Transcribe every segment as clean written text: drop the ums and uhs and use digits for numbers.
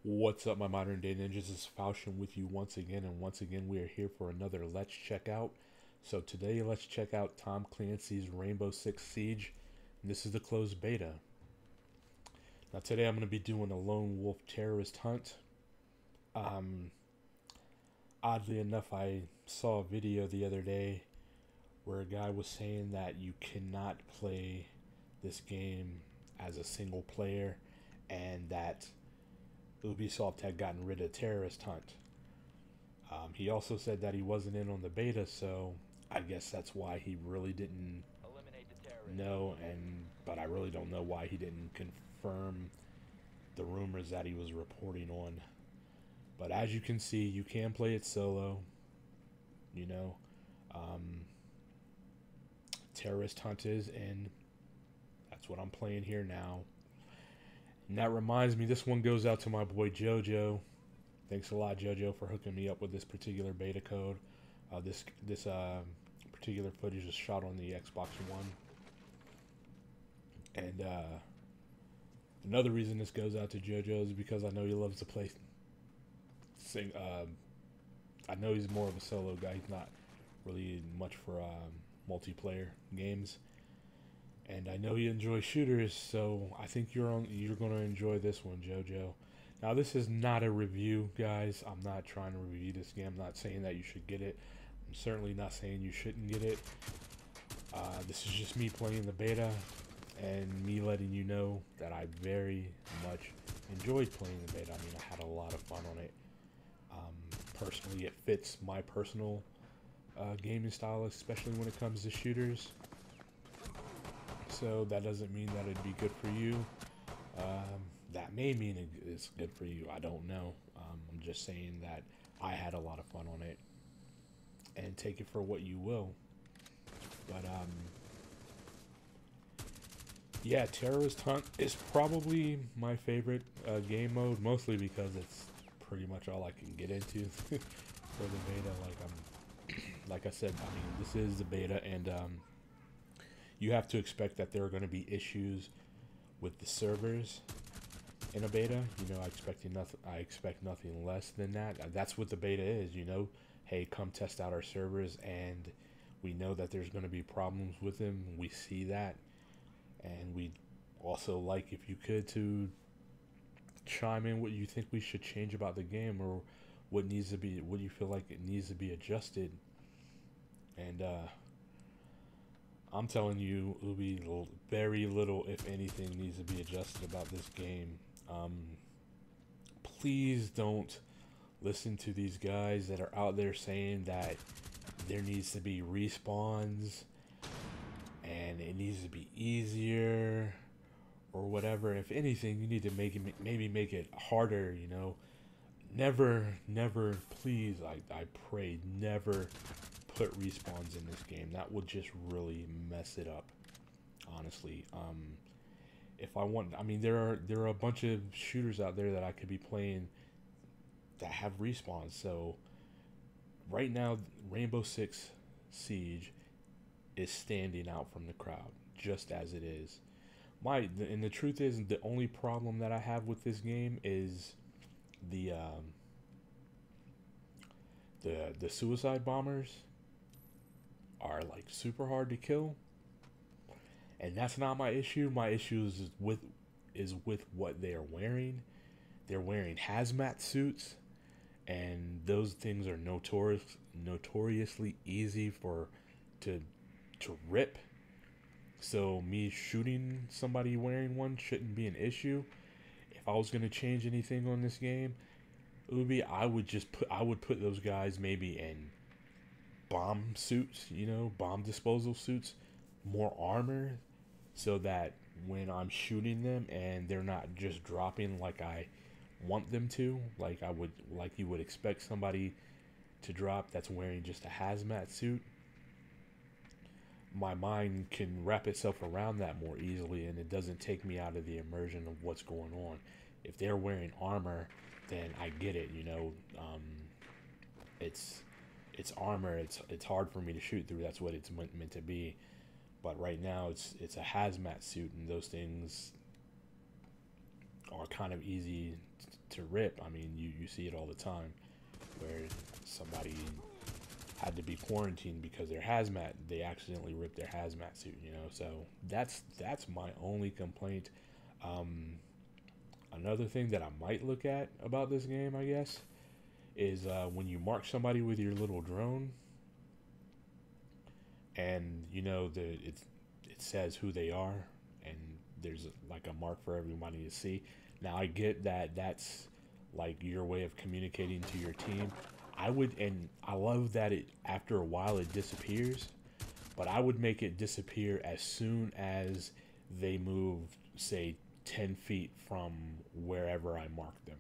What's up, my modern day ninjas? It's Falchion with you once again, and once again we are here for another Let's Check Out. So today, let's check out Tom Clancy's Rainbow Six Siege. And this is the closed beta. Now today I'm going to be doing a lone wolf terrorist hunt. Um, Oddly enough, I saw a video the other day where a guy was saying that you cannot play this game as a single player, and that Ubisoft had gotten rid of Terrorist Hunt. He also said that he wasn't in on the beta, so I guess that's why he really didn't know. But I really don't know why he didn't confirm the rumors that he was reporting on. But as you can see, you can play it solo. You know, um, Terrorist Hunt is in. That's what I'm playing here now. And that reminds me, this one goes out to my boy JoJo. Thanks a lot, JoJo, for hooking me up with this particular beta code. This particular footage was shot on the Xbox One, and another reason this goes out to JoJo is because I know he loves to play. Sing. I know he's more of a solo guy. He's not really much for multiplayer games, and I know you enjoy shooters. So I think you're gonna enjoy this one, JoJo. Now, this is not a review, guys. I'm not trying to review this game. I'm not saying that you should get it. I'm certainly not saying you shouldn't get it. This is just me playing the beta and me letting you know that I very much enjoyed playing the beta. I mean, I had a lot of fun on it. Personally, it fits my personal gaming style, especially when it comes to shooters. So that doesn't mean that it'd be good for you. That may mean it's good for you. I don't know. I'm just saying that I had a lot of fun on it, and take it for what you will. But yeah, Terrorist Hunt is probably my favorite game mode, mostly because it's pretty much all I can get into for the beta. Like I said, I mean, this is the beta, and you have to expect that there are going to be issues with the servers in a beta. I expect nothing less than that. That's what the beta is. Hey, come test out our servers, and we know that there's going to be problems with them. We see that, and we also like, if you could, to chime in what you think we should change about the game, or what you feel like it needs to be adjusted. And I'm telling you, it'll be very little, if anything, needs to be adjusted about this game. Please don't listen to these guys that are out there saying that there needs to be respawns and it needs to be easier or whatever. If anything, you need to maybe make it harder. Never, please, I pray, never put respawns in this game. That would just really mess it up, honestly. I mean, there are a bunch of shooters out there that I could be playing that have respawns. So right now, Rainbow Six Siege is standing out from the crowd, just as it is. And the truth is, the only problem that I have with this game is the the suicide bombers are like super hard to kill, and that's not my issue. My issue is with what they are wearing. They're wearing hazmat suits, and those things are notoriously easy to rip. So me shooting somebody wearing one shouldn't be an issue. If I was gonna change anything on this game, it would be, I would put those guys maybe in bomb suits, bomb disposal suits, more armor, so that when I'm shooting them and they're not just dropping like I want them to, like you would expect somebody to drop that's wearing just a hazmat suit, my mind can wrap itself around that more easily, and it doesn't take me out of the immersion of what's going on. If they're wearing armor, then I get it. It's armor. It's hard for me to shoot through. That's what it's meant to be. But right now, it's a hazmat suit, and those things are kind of easy to rip. I mean, you see it all the time where somebody had to be quarantined because they accidentally ripped their hazmat suit, you know. So that's my only complaint. Um, Another thing that I might look at about this game, I guess, is when you mark somebody with your little drone, and you know it says who they are, and there's like a mark for everybody to see. Now I get that that's like your way of communicating to your team. And I love that it after a while it disappears, but I would make it disappear as soon as they move, say, 10 feet from wherever I marked them.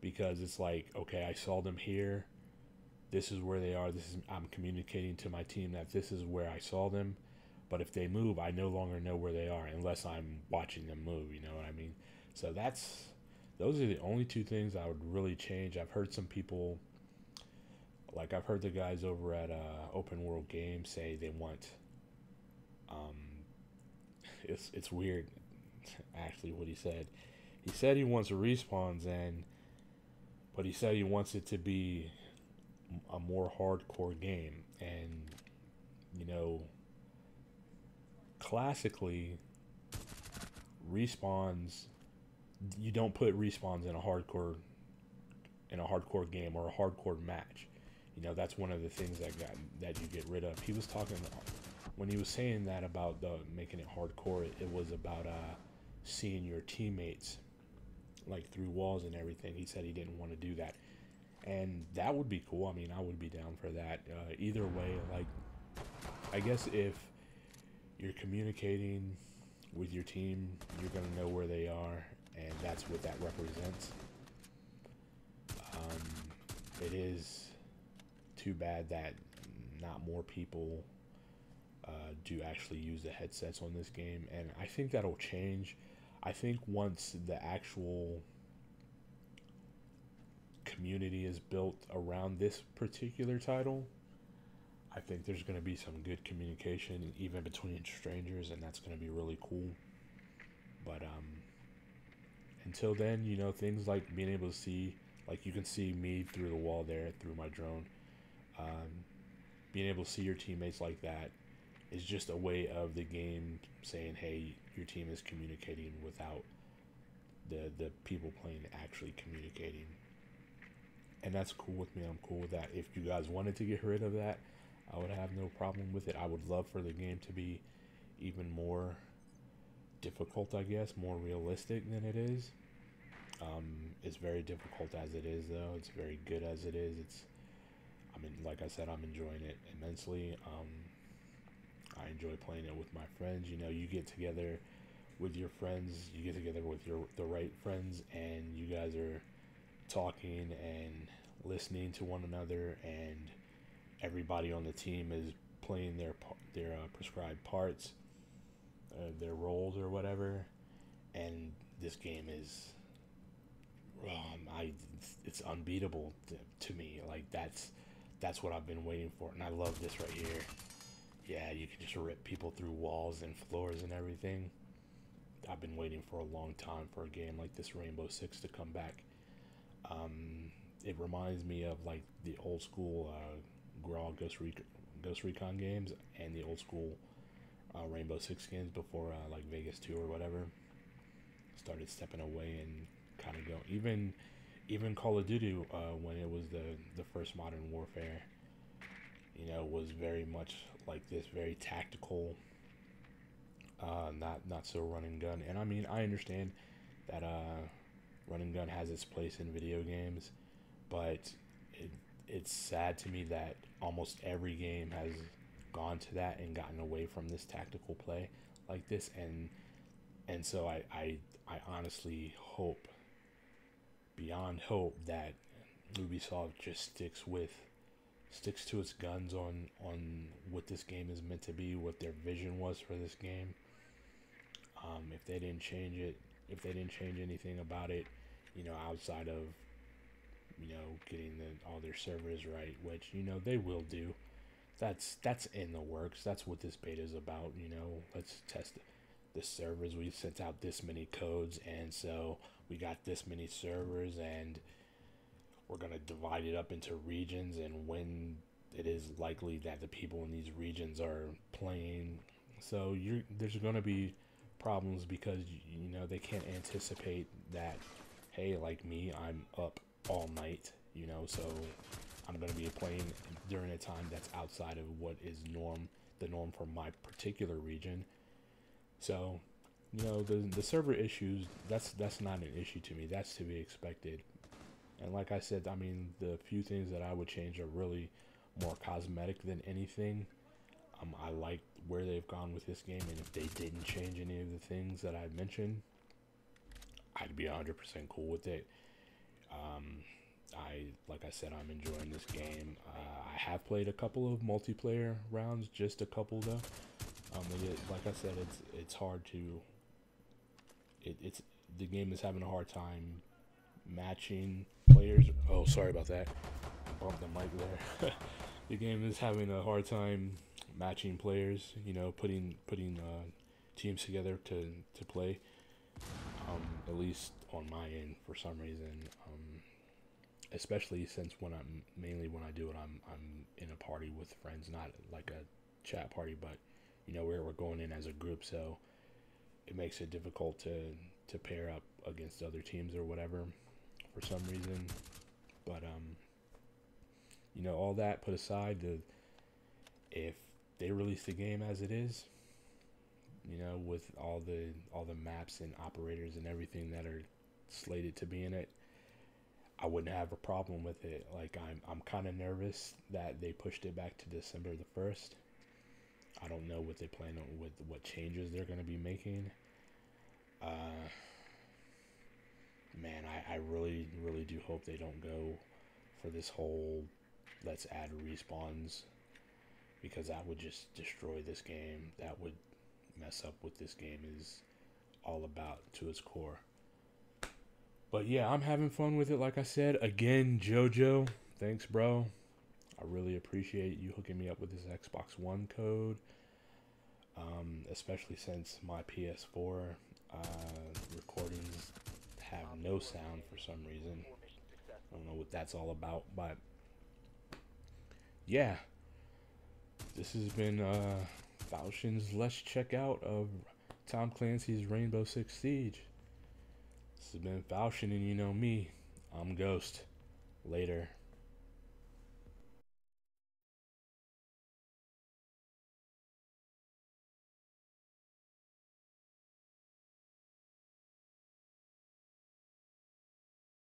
Because it's like, okay, I saw them here. This is where they are. I'm communicating to my team that this is where I saw them. But if they move, I no longer know where they are unless I'm watching them move. You know what I mean? So those are the only two things I would really change. I've heard some people, like I've heard the guys over at Open World Games say they want. Um, it's weird, actually, what he said. He said he wants respawns, but he said he wants it to be a more hardcore game. And you know, classically, respawns, you don't put respawns in a hardcore game or a hardcore match. You know, that's one of the things that you get rid of. He was talking when he was saying that about the making it hardcore. It was about seeing your teammates like through walls and everything. He said he didn't want to do that, and that would be cool. I mean, I would be down for that. Either way, like I guess if you're communicating with your team, you're gonna know where they are, and that's what that represents. It is too bad that not more people do actually use the headsets on this game, and I think that'll change. I think once the actual community is built around this particular title, I think there's going to be some good communication even between strangers, and that's going to be really cool. But until then, you know, things like being able to see, like you can see me through the wall there through my drone. Um, Being able to see your teammates like that is just a way of the game saying, hey, your team is communicating without the people playing actually communicating. And that's cool with me. I'm cool with that. If you guys wanted to get rid of that, I would have no problem with it. I would love for the game to be even more difficult, I guess, more realistic than it is. It's very difficult as it is, though. It's very good as it is. I mean, like I said, I'm enjoying it immensely. I enjoy playing it with my friends. You know, you get together with your friends, you get together with the right friends, and you guys are talking and listening to one another, and everybody on the team is playing their prescribed parts, their roles or whatever, and this game is I it's unbeatable to me. Like that's what I've been waiting for, and I love this right here. Yeah, you can just rip people through walls and floors and everything. I've been waiting for a long time for a game like this Rainbow Six to come back. It reminds me of like the old school Graw Ghost Recon games and the old school Rainbow Six games before like Vegas 2 or whatever started stepping away and kind of going. Even Call of Duty when it was the first Modern Warfare, you know, was very much like this, very tactical, not so run and gun. And I mean, I understand that run and gun has its place in video games, but it's sad to me that almost every game has gone to that and gotten away from this tactical play like this. And so I honestly hope, beyond hope, that Ubisoft just sticks to its guns on what this game is meant to be, what their vision was for this game. If they didn't change it, if they didn't change anything about it, you know, outside of, you know, getting all their servers right, which, you know, they will do. That's in the works. That's what this beta is about. You know, let's test the servers. We've sent out this many codes, and so we got this many servers and we're gonna divide it up into regions, and when it is likely that the people in these regions are playing, so there's gonna be problems because they can't anticipate that. Hey, like me, I'm up all night, so I'm gonna be playing during a time that's outside of what is the norm for my particular region. So, the server issues, that's not an issue to me. That's to be expected. And like I said, I mean, the few things that I would change are really more cosmetic than anything. I like where they've gone with this game, and if they didn't change any of the things that I mentioned, I'd be 100% cool with it. Um, like I said, I'm enjoying this game. I have played a couple of multiplayer rounds, just a couple though. Like I said, it's hard to. It's the game is having a hard time matching players. Oh, sorry about that. I bumped the mic there. The game is having a hard time matching players. Putting teams together to play. At least on my end, for some reason. Especially since when I do it, I'm in a party with friends, not like a chat party, but where we're going in as a group, so it makes it difficult to pair up against other teams or whatever for some reason. But all that put aside, if they release the game as it is, with all the maps and operators and everything that are slated to be in it, I wouldn't have a problem with it. Like I'm kind of nervous that they pushed it back to December the 1st. I don't know what they plan on, with what changes they're going to be making. Man, I really, really do hope they don't go for this whole let's add respawns, because that would just destroy this game. That would mess up what this game is all about to its core. But yeah, I'm having fun with it. Like I said, again, JoJo, thanks, bro. I really appreciate you hooking me up with this Xbox One code. Especially since my PS4 recordings have no sound for some reason. I don't know what that's all about, but yeah, this has been Falchions Let's Check Out of Tom Clancy's Rainbow Six Siege. This has been Falchion, and you know me, I'm Ghost. Later.